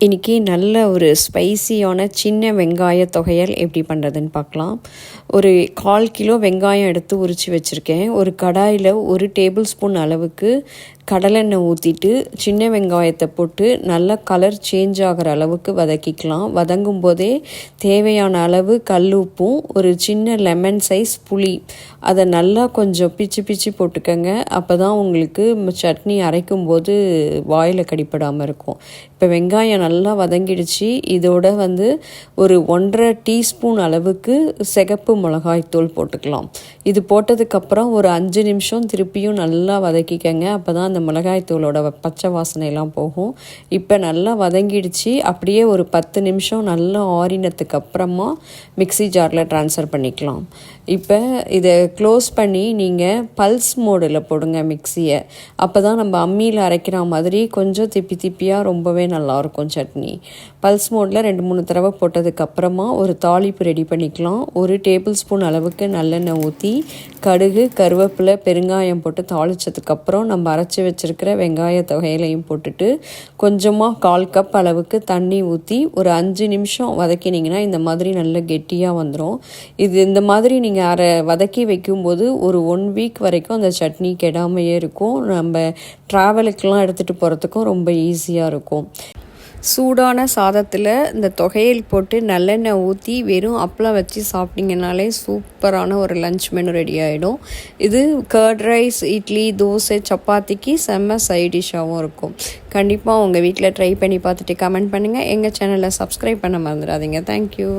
இன்றைக்கி நல்ல ஒரு ஸ்பைசியான சின்ன வெங்காய தொகையல் எப்படி பண்ணுறதுன்னு பார்க்கலாம். ஒரு 1/4 கிலோ வெங்காயம் எடுத்து உரித்து வச்சுருக்கேன். ஒரு கடாயில் 1 டேபிள் ஸ்பூன் அளவுக்கு கடலெண்ணெய் ஊற்றிட்டு சின்ன வெங்காயத்தை போட்டு நல்லா கலர் சேஞ்ச் ஆகிற அளவுக்கு வதக்கிக்கலாம். வதங்கும் போதே தேவையான அளவு கல் உப்பும் ஒரு சின்ன லெமன் சைஸ் புளி அதை நல்லா கொஞ்சம் பிச்சு போட்டுக்கோங்க. அப்போ தான் உங்களுக்கு சட்னி அரைக்கும் போது வாயில் கடிப்படாமல் இருக்கும். இப்போ வெங்காயம் நல்லா வதங்கிடுச்சு. இதோட ஒரு 1.5 டீஸ்பூன் அளவுக்கு சிகப்பு மிளகாய்த்தூள் போட்டுக்கலாம். இது போட்டதுக்கப்புறம் ஒரு 5 நிமிஷம் திருப்பியும் நல்லா வதக்கிக்கங்க. அப்போ தான் அந்த மிளகாய்த்தூளோட பச்சை வாசனையெல்லாம் போகும். இப்போ நல்லா வதங்கிடுச்சு. அப்படியே ஒரு 10 நிமிஷம் நல்லா ஆறினத்துக்கு அப்புறமா மிக்ஸி ஜாரில் ட்ரான்ஸ்ஃபர் பண்ணிக்கலாம். இப்போ இதை க்ளோஸ் பண்ணி நீங்கள் பல்ஸ் மோடில் போடுங்க மிக்ஸியை. அப்போ தான் நம்ம அம்மியில் அரைக்கிற மாதிரி கொஞ்சம் திப்பியாக ரொம்பவே நல்லாயிருக்கும் சட்னி. பல்ஸ் மோடில் 2-3 தடவை போட்டதுக்கப்புறமா ஒரு தாளிப்பு ரெடி பண்ணிக்கலாம். 1 டேபிள் ஸ்பூன் அளவுக்கு நல்லெண்ணெய் ஊற்றி கடுகு, கருவேப்பிலை, பெருங்காயம் போட்டு தாளித்ததுக்கப்புறம் நம்ம அரைச்சி வச்சுருக்கிற வெங்காய தொகையிலையும் போட்டுட்டு கொஞ்சமாக 1/4 கப் அளவுக்கு தண்ணி ஊற்றி ஒரு 5 நிமிஷம் வதக்கினீங்கன்னா இந்த மாதிரி நல்ல கெட்டியாக வந்துடும். இந்த மாதிரி நீங்கள் வதக்கி வைக்கும்போது ஒரு 1 வீக் வரைக்கும் அந்த சட்னி கெடாமையே இருக்கும். நம்ம ட்ராவலுக்கெலாம் எடுத்துகிட்டு போகிறதுக்கும் ரொம்ப ஈஸியாக இருக்கும். சூடான சாதத்தில் இந்த தொகையில் போட்டு நல்லெண்ணெய் ஊற்றி வெறும் அப்பளம் வச்சு சாப்பிட்டிங்கனாலே சூப்பரான ஒரு லஞ்ச் மெனு ரெடி ஆகிடும். இது கர்ட் ரைஸ், இட்லி, தோசை, சப்பாத்திக்கு செம்ம சைட் டிஷ்ஷாகவும் இருக்கும். கண்டிப்பாக உங்கள் வீட்டில் ட்ரை பண்ணி பார்த்துட்டு கமெண்ட் பண்ணுங்கள். எங்கள் சேனலை சப்ஸ்கிரைப் பண்ண மறந்துடாதீங்க. தேங்க்யூ.